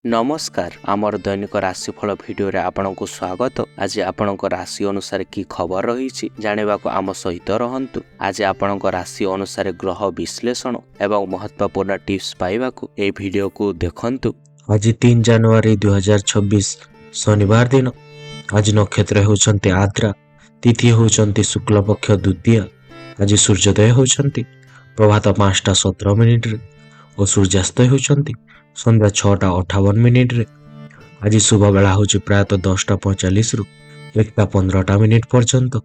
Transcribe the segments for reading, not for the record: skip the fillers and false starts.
नमस्कार आमर दैनिक राशिफल भिडियो आपनको स्वागत। आज आपणक राशि अनुसार की खबर रही जाना आम सहित रहंतु। आज आपणक राशि अनुसार ग्रह विश्लेषण एवं महत्वपूर्ण टिप्स पाइबाकू ए भिडियो को देखंतु। आज 3 जनवरी 2026 शनिवार दिन। आज नक्षत्र होचंती आद्रा, तिथि होचंती शुक्ल पक्ष द्वितीय। आज सूर्योदय होचंती प्रभात 5:17 और सूर्यास्त होचंती संध्या 6:58 आज शुभ बेला होची प्रायतः 10:45 रु 1:15 पर्यंत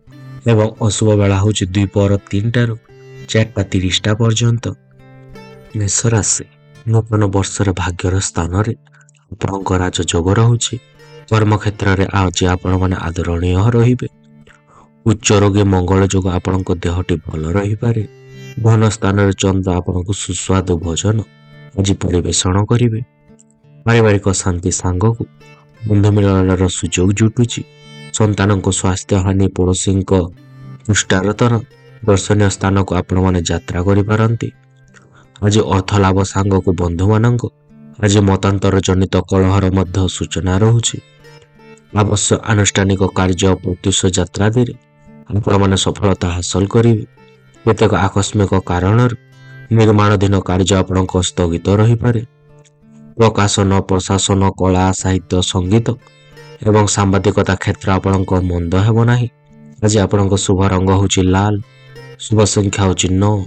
एवं अशुभ बेला होची 2:03 रु 4:30 पर्यंत। मेष राशि नूतन वर्षर भाग्यर स्थान रे आपणक राजयोग रहुछि। कर्म क्षेत्र रे आज आपण माने आदरणीय रहिबे। उच्च रोगी मंगल जोग आपणक देहटी भल रही पारे। धन स्थान रे चंद्र आपणक सुस्वादु भोजन आज परिवेषण करिवे। पारिवारिक शांति सांग को बंधु मिलन सुजोग जुटुची। संतान को स्वास्थ्य हानि पड़ोसी पुष्टारतर दर्शनीय स्थान को आपण माने यात्रा करि पारंती। आज अर्थ लाभ सांग को बंधु मानक आज मतांतर जनित कलहर मध्य सूचना रहुछि। आवश्यक आनुष्ठानिक कार्य प्रत्युष यात्रा दे आपण माने सफलता हासिल करिवे। केतेक आकस्मिक कारण निर्माणाधीन कार्य आपणक स्थगित रही पारे। प्रकाशन प्रशासन कला साहित्य संगीत एवं सांबादिकता क्षेत्र आपणक मंद हेब नाही। आज आपणक शुभ रंग होची लाल, शुभ संख्या होची 9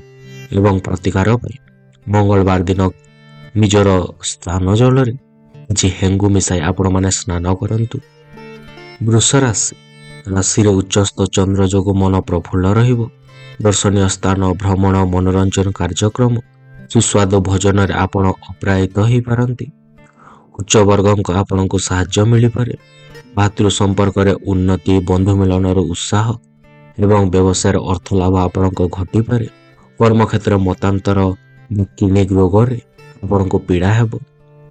एवं प्रतिकार मंगलवार दिन निजर स्नान जल आज हेंगु मिसाई आपण माने स्नान करंतु। वृष राशि राशि उच्चस्थ चंद्र जोग मन प्रफुल्ल रहिबो। दर्शनीय स्थान भ्रमण मनोरंजन कार्यक्रम सुस्वाद भोजन रे आपण अप्रायित हो पारंती। उच्च वर्ग आपण को साहाय्य मिली पारे। भातृ संपर्क रे उन्नति बंधु मिलन उत्साह एवं व्यवसाय अर्थ लाभ आपण को घटी पारे। कर्म क्षेत्र मतांतर क्लिनिक रोग रे आपण को पीड़ा हेबो।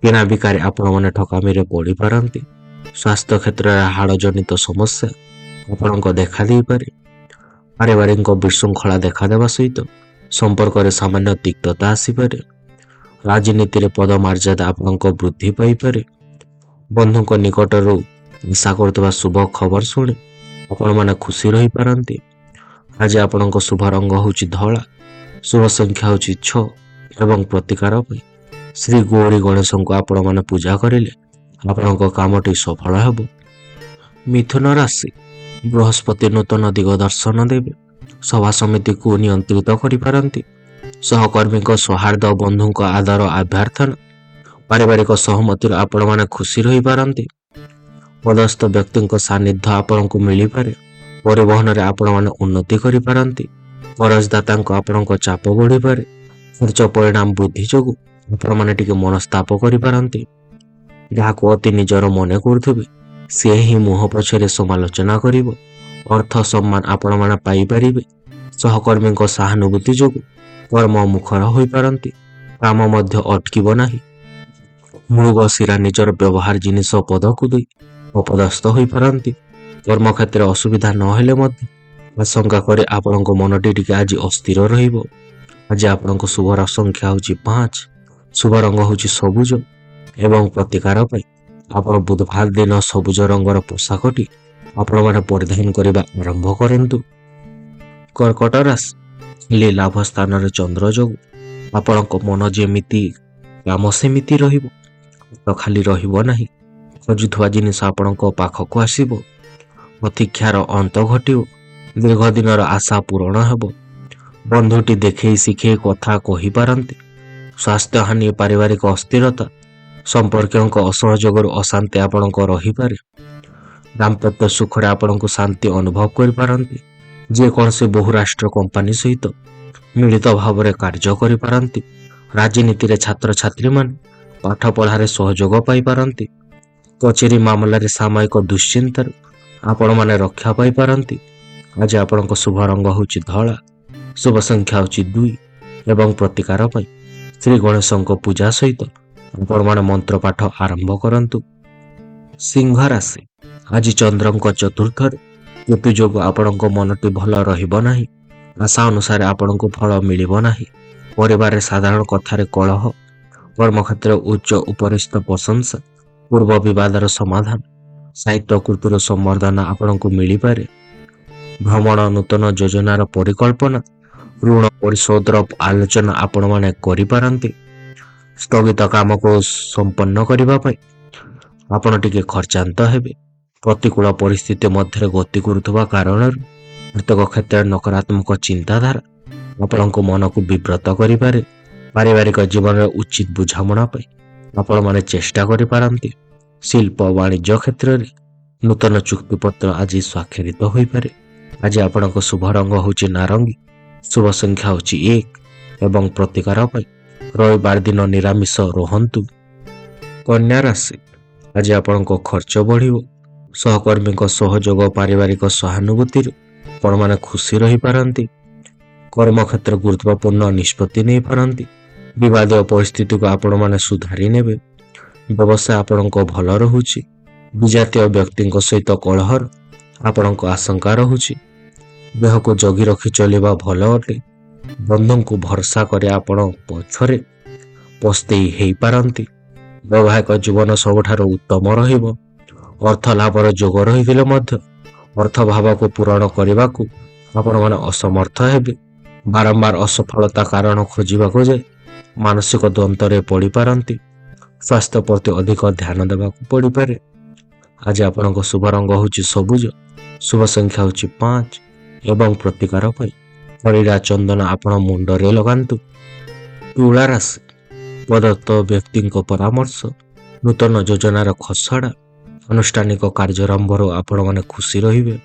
किना बिकारी आपण माने ठकामी रे पड़ी पारंती। स्वास्थ्य क्षेत्र रे हाड़ जनित समस्या आपण को देखा दी पारे। पारिवारिक विशृंखला देखा देवा सहित संपर्क रे सामान्य तिक्तता आसी पारे। राजनीति रे पद मर्यादा आपनक वृद्धि पाई पारे। बंधुक निकट आशा करतबा शुभ खबर सुनी आपण माने खुशी रही पारंती। आज आपनक शुभ रंग होची धला, शुभ संख्या होची 6 एवं प्रतिकार पई श्री गौरी गणेश को आपण माने पूजा करिले आपनक कामटी सफल हेबो। मिथुन राशि बृहस्पति नूतन दिग दर्शन देवे। सभा समिति को नियंत्रित करि पारंती। सहकर्मी सौहार्द बंधु आदर अभ्यर्थना पारिवारिक सहमति आपण माने खुशी रही पारंती। पदस्थ व्यक्ति सानिध्य आपण को मिली पारे। परिवहन रे आपण माने उन्नति करि पारंती। करजदाता आपण को चाप बढ़ी पारे। खर्च परिणाम वृद्धि जोगु आपण माने टिके मनस्ताप करि पारंती। जहाको अति निजर मने करथबे से ही मुह पछरे समालोचना करिवो। अर्थ सम्मान आपण माने पाई परिबे। सहकर्मी सहानुभूति जोगु कर्म मुखर होई पारंती। काम मध्य अटकिब नाही। मृग शिरा निजर व्यवहार जिनिस पदकु दे अपदस्थ होई पारंती। कर्म क्षेत्र असुविधा न हेले मध्य आशंका करे आपणक मनटी टिके आज अस्थिर रहिबो। आज आपणक शुभ संख्या होची 5, शुभ रंग होची सबुज एवं प्रतिकार पई आपण बुधवार दिन सबुज रंगर पोशाकटी आपण माने परिधान करिबा आरंभ करंतु। कर्कट राशि लाभ स्थान रे चंद्र जोग आपणक मन जेमिति काम सेमिति रहिबो। तो खाली रहिबो नाही। खोजुथुवा जिनिस आपणक पाखक आसीबो। प्रतीक्षार अंत घटिबो। दीर्घ दिनर आशा पूर्ण हेबो। बंधुटी देखै शिखे कथा कहि पारंती। स्वास्थ्य हानि पारिवारिक अस्थिरता संपर्क असहयोग अशांति आपणक रही पारे। दाम्पत्य सुख रे आपण को शांति अनुभव करि पारंती। जे कौन से बहुराष्ट्र कंपनी सहित मिलित भाव रे कार्य करि पारंती। राजनीति रे छात्र छात्री मान पाठ पढ़ारे सहयोग पाई पारंती। कचेरी मामला रे सामयिक दुश्चिंता आपण माने रक्षा पाई पारंती। आज आपण को शुभ रंग होची धला, शुभ संख्या होची 2 एवं प्रतिकार पाई श्री गणेश को पूजा सहित आपण माने मंत्र पाठ आरंभ करंतु। सिंह राशि आज चंद्रंक चतुर्थ केतु जोग आपणक मनटी भल रहिबो नाही। आशा अनुसार आपणक फल मिलिबो नाही। परिवार रे साधारण कथारे कलह କର୍ମକ୍ଷେତ୍ରରେ ଉଚ୍ଚ ଉପରିସ୍ଥ ପ୍ରଶଂସା, ପୂର୍ବ ବିବାଦର ସମାଧାନ, ସାହିତ୍ୟ କୃତିର ସମ୍ବର୍ଦ୍ଧନା ଆପଣଙ୍କୁ ମିଳିପାରେ। ଭ୍ରମଣ, ନୂତନ ଯୋଜନାର ପରିକଳ୍ପନା, ଋଣ ପରିଶୋଧର ଆଲୋଚନା ଆପଣମାନେ କରିପାରନ୍ତି। ସ୍ଥଗିତ କାମକୁ ସମ୍ପନ୍ନ କରିବା ପାଇଁ ଆପଣ ଟିକେ ଖର୍ଚ୍ଚାନ୍ତ ହେବେ। ପ୍ରତିକୂଳ ପରିସ୍ଥିତି ମଧ୍ୟରେ ଗତି କରୁଥିବା କାରଣରୁ ପ୍ରତ୍ୟେକ କ୍ଷେତ୍ରରେ ନକାରାତ୍ମକ ଚିନ୍ତାଧାରା ଆପଣଙ୍କ ମନକୁ ବିବ୍ରତ କରିପାରେ। ପାରିବାରିକ ଜୀବନରେ ଉଚିତ ବୁଝାମଣା ପାଇଁ ଆପଣମାନେ ଚେଷ୍ଟା କରିପାରନ୍ତି। ଶିଳ୍ପ ବାଣିଜ୍ୟ କ୍ଷେତ୍ରରେ ନୂତନ ଚୁକ୍ତିପତ୍ର ଆଜି ସ୍ୱାକ୍ଷରିତ ହୋଇପାରେ। ଆଜି ଆପଣଙ୍କ ଶୁଭ ରଙ୍ଗ ହେଉଛି ନାରଙ୍ଗୀ, ଶୁଭ ସଂଖ୍ୟା ହେଉଛି 1 ଏବଂ ପ୍ରତିକାର ପାଇଁ ରବିବାର ଦିନ ନିରାମିଷ ରୁହନ୍ତୁ। କନ୍ୟା ରାଶି, ଆଜି ଆପଣଙ୍କ ଖର୍ଚ୍ଚ ବଢ଼ିବ। ସହକର୍ମୀଙ୍କ ସହଯୋଗ, ପାରିବାରିକ ସହାନୁଭୂତିରୁ ଆପଣମାନେ ଖୁସି ରହିପାରନ୍ତି। କର୍ମକ୍ଷେତ୍ର ଗୁରୁତ୍ୱପୂର୍ଣ୍ଣ ନିଷ୍ପତ୍ତି ନେଇପାରନ୍ତି। ବିବାଦୀୟ ପରିସ୍ଥିତିକୁ ଆପଣମାନେ ସୁଧାରି ନେବେ। ବ୍ୟବସାୟ ଆପଣଙ୍କ ଭଲ ରହୁଛି। ବିଜାତୀୟ ବ୍ୟକ୍ତିଙ୍କ ସହିତ କଳହର ଆପଣଙ୍କ ଆଶଙ୍କା ରହୁଛି। ଦେହକୁ ଜଗି ରଖି ଚଳିବା ଭଲ ଅଟେ। ବନ୍ଧୁଙ୍କୁ ଭରସା କରି ଆପଣ ପଛରେ ପସ୍ତେଇ ହେଇପାରନ୍ତି। ବୈବାହିକ ଜୀବନ ସବୁଠାରୁ ଉତ୍ତମ ରହିବ। ଅର୍ଥ ଲାଭର ଯୋଗ ରହିଥିଲେ ମଧ୍ୟ ଅର୍ଥ ଭାବକୁ ପୂରଣ କରିବାକୁ ଆପଣମାନେ ଅସମର୍ଥ ହେବେ। ବାରମ୍ବାର ଅସଫଳତା କାରଣ ଖୋଜିବାକୁ ଯାଇ ମାନସିକ ଦ୍ୱନ୍ଦ୍ୱରେ ପଡ଼ିପାରନ୍ତି। ସ୍ୱାସ୍ଥ୍ୟ ପ୍ରତି ଅଧିକ ଧ୍ୟାନ ଦେବାକୁ ପଡ଼ିପାରେ। ଆଜି ଆପଣଙ୍କ ଶୁଭ ରଙ୍ଗ ହେଉଛି ସବୁଜ, ଶୁଭ ସଂଖ୍ୟା ହେଉଛି 5 ଏବଂ ପ୍ରତିକାର ପାଇଁ ହରିରା ଚନ୍ଦନ ଆପଣ ମୁଣ୍ଡରେ ଲଗାନ୍ତୁ। ତୁଳା ରାଶି, ପ୍ରଦତ୍ତ ବ୍ୟକ୍ତିଙ୍କ ପରାମର୍ଶ, ନୂତନ ଯୋଜନାର ଖସଡ଼ା, ଆନୁଷ୍ଠାନିକ କାର୍ଯ୍ୟାରମ୍ଭରୁ ଆପଣମାନେ ଖୁସି ରହିବେ।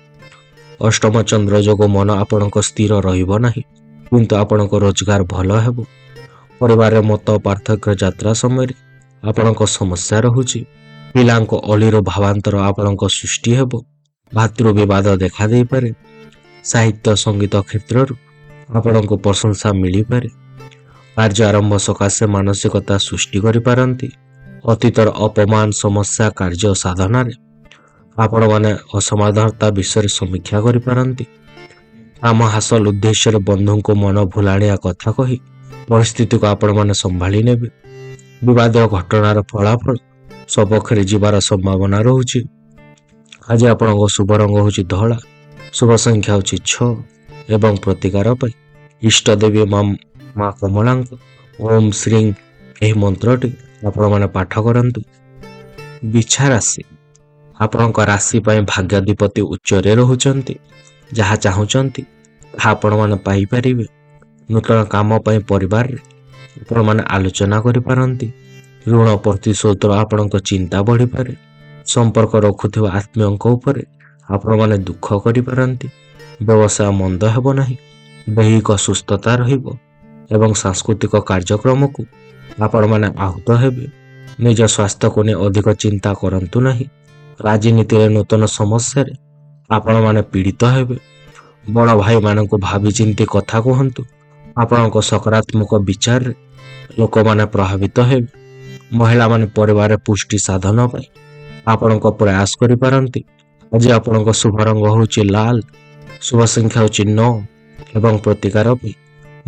ଅଷ୍ଟମ ଚନ୍ଦ୍ର ଯୋଗୁଁ ମନ ଆପଣଙ୍କ ସ୍ଥିର ରହିବ ନାହିଁ, କିନ୍ତୁ ଆପଣଙ୍କ ରୋଜଗାର ଭଲ ହେବ। ପରିବାରରେ ମତ ପାର୍ଥକ୍ୟ ଯାତ୍ରା ସମୟରେ ଆପଣଙ୍କ ସମସ୍ୟା ରହୁଛି। ପିଲାଙ୍କ ଅଳିର ଭାବାନ୍ତର ଆପଣଙ୍କ ସୃଷ୍ଟି ହେବ। ଭାତୃ ବିବାଦ ଦେଖାଦେଇପାରେ। ସାହିତ୍ୟ ସଙ୍ଗୀତ କ୍ଷେତ୍ରରୁ ଆପଣଙ୍କୁ ପ୍ରଶଂସା ମିଳିପାରେ। କାର୍ଯ୍ୟ ଆରମ୍ଭ ସକାଶେ ମାନସିକତା ସୃଷ୍ଟି କରିପାରନ୍ତି। ଅତୀତର ଅପମାନ, ସମସ୍ୟା, କାର୍ଯ୍ୟ ସାଧନାରେ ଆପଣମାନେ ଅସମାଧାନତା ବିଷୟରେ ସମୀକ୍ଷା କରିପାରନ୍ତି। କାମ ହାସଲ ଉଦ୍ଦେଶ୍ୟରେ ବନ୍ଧୁଙ୍କୁ ମନ ଭୁଲାଣିଆ କଥା କହି ପରିସ୍ଥିତିକୁ ଆପଣମାନେ ସମ୍ଭାଳି ନେବେ। ବିବାଦୀୟ ଘଟଣାର ଫଳାଫଳ ସପକ୍ଷରେ ଯିବାର ସମ୍ଭାବନା ରହୁଛି। ଆଜି ଆପଣଙ୍କ ଶୁଭ ରଙ୍ଗ ହେଉଛି ଧଳା, ଶୁଭ ସଂଖ୍ୟା ହେଉଛି 6 ଏବଂ ପ୍ରତିକାର ପାଇଁ ଇଷ୍ଟଦେବୀ ମା କମଳାଙ୍କ ଓମ୍ ଶ୍ରୀଂ ଏହି ମନ୍ତ୍ରଟି ଆପଣମାନେ ପାଠ କରନ୍ତୁ। ବିଛା ରାଶି, ଆପଣଙ୍କ ରାଶି ପାଇଁ ଭାଗ୍ୟାଧିପତି ଉଚ୍ଚରେ ରହୁଛନ୍ତି। ଯାହା ଚାହୁଁଛନ୍ତି ତାହା ଆପଣମାନେ ପାଇପାରିବେ। ନୂତନ କାମ ପାଇଁ ପରିବାରରେ ଆପଣମାନେ ଆଲୋଚନା କରିପାରନ୍ତି। ଋଣ ପ୍ରତିଶୋଧର ଆପଣଙ୍କ ଚିନ୍ତା ବଢ଼ିପାରେ। ସମ୍ପର୍କ ରଖୁଥିବା ଆତ୍ମୀୟଙ୍କ ଉପରେ ଆପଣମାନେ ଦୁଃଖ କରିପାରନ୍ତି। ବ୍ୟବସାୟ ମନ୍ଦ ହେବ ନାହିଁ। ଦୈହିକ ସୁସ୍ଥତା ରହିବ ଏବଂ ସାଂସ୍କୃତିକ କାର୍ଯ୍ୟକ୍ରମକୁ ଆପଣମାନେ ଆହୁତ ହେବେ। ନିଜ ସ୍ୱାସ୍ଥ୍ୟକୁ ନେଇ ଅଧିକ ଚିନ୍ତା କରନ୍ତୁ ନାହିଁ। ରାଜନୀତିରେ ନୂତନ ସମସ୍ୟାରେ ଆପଣମାନେ ପୀଡ଼ିତ ହେବେ। ବଡ଼ ଭାଇମାନଙ୍କୁ ଭାବିଚିନ୍ତି କଥା କୁହନ୍ତୁ। ଆପଣଙ୍କ ସକାରାତ୍ମକ ବିଚାରରେ ଲୋକମାନେ ପ୍ରଭାବିତ ହେବେ। ମହିଳାମାନେ ପରିବାରରେ ପୁଷ୍ଟି ସାଧନ ପାଇଁ ଆପଣଙ୍କ ପ୍ରୟାସ କରିପାରନ୍ତି। ଆଜି ଆପଣଙ୍କ ଶୁଭ ରଙ୍ଗ ହେଉଛି ଲାଲ, ଶୁଭ ସଂଖ୍ୟା ହେଉଛି 9 ଏବଂ ପ୍ରତିକାର ପାଇଁ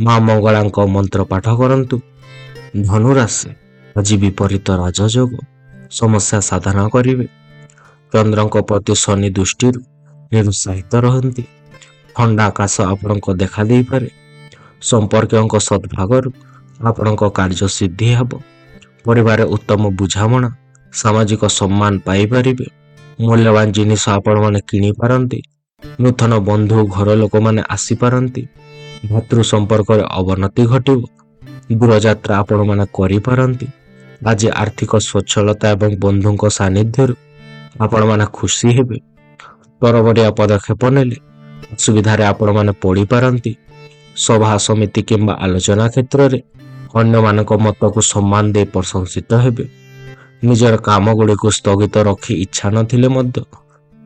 ମା ମଙ୍ଗଳାଙ୍କ ମନ୍ତ୍ର ପାଠ କରନ୍ତୁ। ଧନୁରାଶି, ଆଜି ବିପରୀତ ରାଜଯୋଗ, ସମସ୍ୟା ସାଧନା କରିବେ। ଚନ୍ଦ୍ରଙ୍କ ପ୍ରତି ଶନି ଦୃଷ୍ଟିରୁ ନିରୁତ୍ସାହିତ ରହନ୍ତି। ଥଣ୍ଡା କାଶ ଆପଣଙ୍କ ଦେଖା ଦେଇପାରେ। ସମ୍ପର୍କୀୟଙ୍କ ସଦ୍ଭାଗରୁ ଆପଣଙ୍କ କାର୍ଯ୍ୟ ସିଦ୍ଧି ହେବ। ପରିବାରରେ ଉତ୍ତମ ବୁଝାମଣା, ସାମାଜିକ ସମ୍ମାନ ପାଇପାରିବେ। ମୂଲ୍ୟବାନ ଜିନିଷ ଆପଣମାନେ କିଣିପାରନ୍ତି। ନୂତନ ବନ୍ଧୁ ଘର ଲୋକମାନେ ଆସିପାରନ୍ତି। ଭାତୃ ସମ୍ପର୍କରେ ଅବନତି ଘଟିବ। ଦୂରଯାତ୍ରା ଆପଣମାନେ କରିପାରନ୍ତି। ଆଜି ଆର୍ଥିକ ସ୍ୱଚ୍ଛଳତା ଏବଂ ବନ୍ଧୁଙ୍କ ସାନ୍ନିଧ୍ୟରୁ ଆପଣମାନେ ଖୁସି ହେବେ। ତରବରିଆ ପଦକ୍ଷେପ ନେଲେ ଅସୁବିଧାରେ ଆପଣମାନେ ପଡ଼ିପାରନ୍ତି। ସଭା ସମିତି କିମ୍ବା ଆଲୋଚନା କ୍ଷେତ୍ରରେ ଅନ୍ୟମାନଙ୍କ ମତକୁ ସମ୍ମାନ ଦେଇ ପ୍ରଶଂସିତ ହେବେ। ନିଜର କାମଗୁଡ଼ିକୁ ସ୍ଥଗିତ ରଖି ଇଚ୍ଛା ନଥିଲେ ମଧ୍ୟ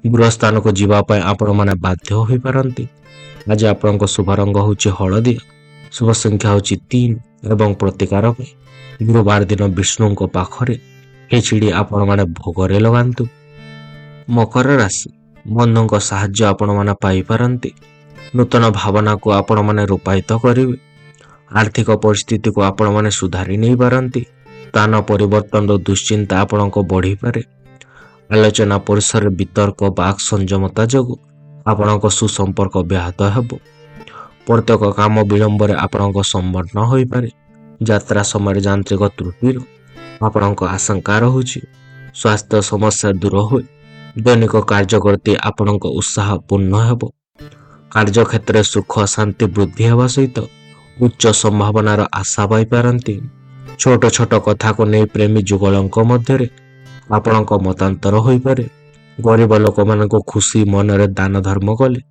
ଦୂର ସ୍ଥାନକୁ ଯିବା ପାଇଁ ଆପଣମାନେ ବାଧ୍ୟ ହୋଇପାରନ୍ତି। ଆଜି ଆପଣଙ୍କ ଶୁଭ ରଙ୍ଗ ହେଉଛି ହଳଦିଆ, ଶୁଭ ସଂଖ୍ୟା ହେଉଛି 3 ଏବଂ ପ୍ରତିକାର ପାଇଁ ଗୁରୁବାର ଦିନ ବିଷ୍ଣୁଙ୍କ ପାଖରେ ଖେଚିଡ଼ି ଆପଣମାନେ ଭୋଗରେ ଲଗାନ୍ତୁ। ମକର ରାଶି, ବନ୍ଧୁଙ୍କ ସାହାଯ୍ୟ ଆପଣମାନେ ପାଇପାରନ୍ତି। ନୂତନ ଭାବନାକୁ ଆପଣମାନେ ରୂପାୟିତ କରିବେ। ଆର୍ଥିକ ପରିସ୍ଥିତିକୁ ଆପଣମାନେ ସୁଧାରି ନେଇପାରନ୍ତି। ସ୍ଥାନ ପରିବର୍ତ୍ତନର ଦୁଶ୍ଚିନ୍ତା ଆପଣଙ୍କ ବଢ଼ିପାରେ। ଆଲୋଚନା ପରିସରରେ ବିତର୍କ ବାକ୍ ସଂଯମତା ଯୋଗୁଁ ଆପଣଙ୍କ ସୁସମ୍ପର୍କ ବ୍ୟାହତ ହେବ। ପ୍ରତ୍ୟେକ କାମ ବିଳମ୍ବରେ ଆପଣଙ୍କ ସମ୍ପନ୍ନ ହୋଇପାରେ। ଯାତ୍ରା ସମୟରେ ଯାନ୍ତ୍ରିକ ତ୍ରୁଟିର ଆପଣଙ୍କ ଆଶଙ୍କା ରହୁଛି। ସ୍ୱାସ୍ଥ୍ୟ ସମସ୍ୟା ଦୂର ହୋଇ ଦୈନିକ କାର୍ଯ୍ୟ ପ୍ରତି ଆପଣଙ୍କ ଉତ୍ସାହ ପୂର୍ଣ୍ଣ ହେବ। କାର୍ଯ୍ୟକ୍ଷେତ୍ରରେ ସୁଖ ଶାନ୍ତି ବୃଦ୍ଧି ହେବା ସହିତ ଉଚ୍ଚ ସମ୍ଭାବନାର ଆଶା ପାଇପାରନ୍ତି। ଛୋଟ ଛୋଟ କଥାକୁ ନେଇ ପ୍ରେମୀ ଯୁଗଳଙ୍କ ମଧ୍ୟରେ ଆପଣଙ୍କ ମତାନ୍ତର ହୋଇପାରେ। ଗରିବ ଲୋକମାନଙ୍କୁ ଖୁସି ମନରେ ଦାନ ଧର୍ମ କଲେ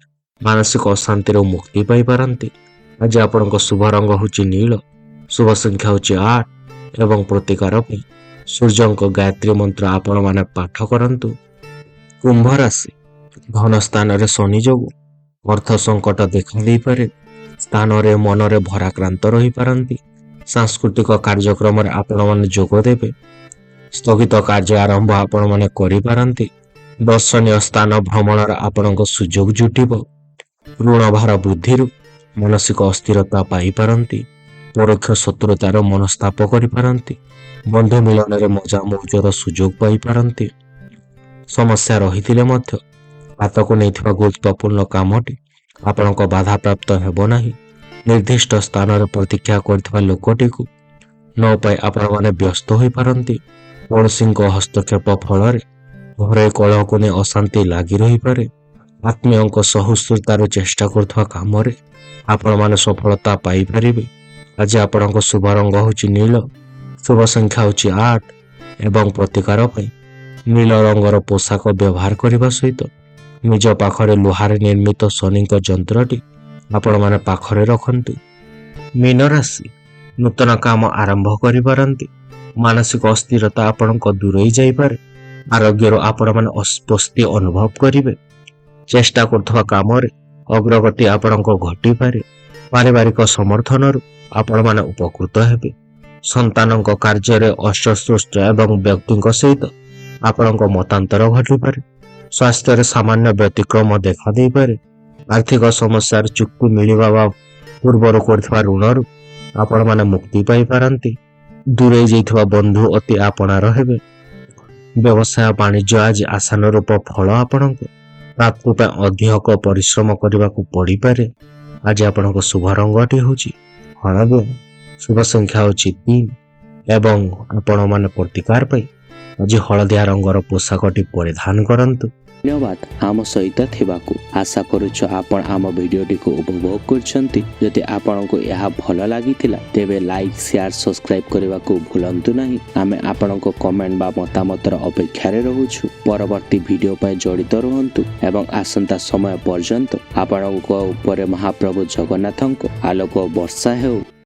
ମାନସିକ ଅଶାନ୍ତିରୁ ମୁକ୍ତି ପାଇପାରନ୍ତି। ଆଜି ଆପଣଙ୍କ ଶୁଭ ରଙ୍ଗ ହେଉଛି ନୀଳ, ଶୁଭ ସଂଖ୍ୟା ହେଉଛି 8 ଏବଂ ପ୍ରତିକାର ପାଇଁ ସୂର୍ଯ୍ୟଙ୍କ ଗାୟତ୍ରୀ ମନ୍ତ୍ର ଆପଣମାନେ ପାଠ କରନ୍ତୁ। କୁମ୍ଭ ରାଶି, ଧନ ସ୍ଥାନରେ ଶନି ଯୋଗୁଁ ଅର୍ଥ ସଙ୍କଟ ଦେଖାଦେଇପାରେ। ସ୍ଥାନରେ ମନରେ ଭରାକ୍ରାନ୍ତ ରହିପାରନ୍ତି। ସାଂସ୍କୃତିକ କାର୍ଯ୍ୟକ୍ରମରେ ଆପଣମାନେ ଯୋଗ ଦେବେ। ସ୍ଥଗିତ କାର୍ଯ୍ୟ ଆରମ୍ଭ ଆପଣମାନେ କରିପାରନ୍ତି। ଦର୍ଶନୀୟ ସ୍ଥାନ ଭ୍ରମଣର ଆପଣଙ୍କ ସୁଯୋଗ ଜୁଟିବ। ଋଣ ଭାର ବୃଦ୍ଧିରୁ ମାନସିକ ଅସ୍ଥିରତା ପାଇପାରନ୍ତି। ପରୋକ୍ଷ ଶତ୍ରୁତାର ମନସ୍ତାପ କରିପାରନ୍ତି। ବନ୍ଧୁ ମିଳନରେ ମଜା ମଉଜର ସୁଯୋଗ ପାଇପାରନ୍ତି। ସମସ୍ୟା ରହିଥିଲେ ମଧ୍ୟ ହାତକୁ ନେଇଥିବା ଗୁରୁତ୍ୱପୂର୍ଣ୍ଣ କାମଟି ଆପଣଙ୍କ ବାଧାପ୍ରାପ୍ତ ହେବ ନାହିଁ। ନିର୍ଦ୍ଦିଷ୍ଟ ସ୍ଥାନରେ ପ୍ରତୀକ୍ଷା କରିଥିବା ଲୋକଟିକୁ ନ ପାଇ ଆପଣମାନେ ବ୍ୟସ୍ତ ହୋଇପାରନ୍ତି। ପଡ଼ୋଶୀଙ୍କ ହସ୍ତକ୍ଷେପ ଫଳରେ ଘରୋଇ କଳହକୁ ନେଇ ଅଶାନ୍ତି ଲାଗି ରହିପାରେ। ଆତ୍ମୀୟଙ୍କ ସହିଷ୍ଣୁତାରୁ ଚେଷ୍ଟା କରୁଥିବା କାମରେ ଆପଣମାନେ ସଫଳତା ପାଇପାରିବେ। ଆଜି ଆପଣଙ୍କ ଶୁଭ ରଙ୍ଗ ହେଉଛି ନୀଳ, ଶୁଭ ସଂଖ୍ୟା ହେଉଛି 8 ଏବଂ ପ୍ରତିକାର ପାଇଁ ନୀଳ ରଙ୍ଗର ପୋଷାକ ବ୍ୟବହାର କରିବା ସହିତ ନିଜ ପାଖରେ ଲୁହାରେ ନିର୍ମିତ ଶନିଙ୍କ ଯନ୍ତ୍ରଟି ଆପଣମାନେ ପାଖରେ ରଖନ୍ତୁ। ମୀନ ରାଶି, ନୂତନ କାମ ଆରମ୍ଭ କରିପାରନ୍ତି। ମାନସିକ ଅସ୍ଥିରତା ଆପଣଙ୍କ ଦୂରେଇ ଯାଇପାରେ। ଆରୋଗ୍ୟରୁ ଆପଣମାନେ ଅସ୍ୱସ୍ତି ଅନୁଭବ କରିବେ। ଚେଷ୍ଟା କରୁଥିବା କାମରେ ଅଗ୍ରଗତି ଆପଣଙ୍କ ଘଟିପାରେ। ପାରିବାରିକ ସମର୍ଥନରୁ ଆପଣମାନେ ଉପକୃତ ହେବେ। ସନ୍ତାନଙ୍କ କାର୍ଯ୍ୟରେ ଅସନ୍ତୁଷ୍ଟ ଏବଂ ବ୍ୟକ୍ତିଙ୍କ ସହିତ ଆପଣଙ୍କ ମତାନ୍ତର ଘଟିପାରେ। ସ୍ୱାସ୍ଥ୍ୟରେ ସାମାନ୍ୟ ବ୍ୟତିକ୍ରମ ଦେଖାଦେଇପାରେ। ଆର୍ଥିକ ସମସ୍ୟାର ଚୁକ୍ତି ମିଳିବା ବା ପୂର୍ବରୁ କରିଥିବା ଋଣରୁ ଆପଣମାନେ ମୁକ୍ତି ପାଇପାରନ୍ତି। ଦୂରେଇ ଯାଇଥିବା ବନ୍ଧୁ ଅତି ଆପଣାର ହେବେ। ବ୍ୟବସାୟ ବାଣିଜ୍ୟ ଆଜି ଆଶାନୁରୂପ ଫଳ ଆପଣଙ୍କ ପ୍ରାପ୍ତି ପାଇଁ ଅଧିକ ପରିଶ୍ରମ କରିବାକୁ ପଡ଼ିପାରେ। ଆଜି ଆପଣଙ୍କ ଶୁଭ ରଙ୍ଗଟି ହେଉଛି ହଳଦିଆ, ଶୁଭ ସଂଖ୍ୟା ହେଉଛି 3 ଏବଂ ଆପଣମାନେ ପ୍ରତିକାର ପାଇଁ ଆଜି ହଳଦିଆ ରଙ୍ଗର ପୋଷାକଟି ପରିଧାନ କରନ୍ତୁ। ଧନ୍ୟବାଦ ଆମ ସହିତ ଥିବାକୁ। ଆଶା କରୁଛୁ ଆପଣ ଆମ ଭିଡ଼ିଓଟିକୁ ଉପଭୋଗ କରିଛନ୍ତି। ଯଦି ଆପଣଙ୍କୁ ଏହା ଭଲ ଲାଗିଥିଲା ତେବେ ଲାଇକ୍, ସେୟାର, ସବସ୍କ୍ରାଇବ୍ କରିବାକୁ ଭୁଲନ୍ତୁ ନାହିଁ। ଆମେ ଆପଣଙ୍କ କମେଣ୍ଟ ବା ମତାମତର ଅପେକ୍ଷାରେ ରହୁଛୁ। ପରବର୍ତ୍ତୀ ଭିଡ଼ିଓ ପାଇଁ ଜଡ଼ିତ ରୁହନ୍ତୁ ଏବଂ ଆସନ୍ତା ସମୟ ପର୍ଯ୍ୟନ୍ତ ଆପଣଙ୍କ ଉପରେ ମହାପ୍ରଭୁ ଜଗନ୍ନାଥଙ୍କ ଆଲୋକ ବର୍ଷା ହେଉ।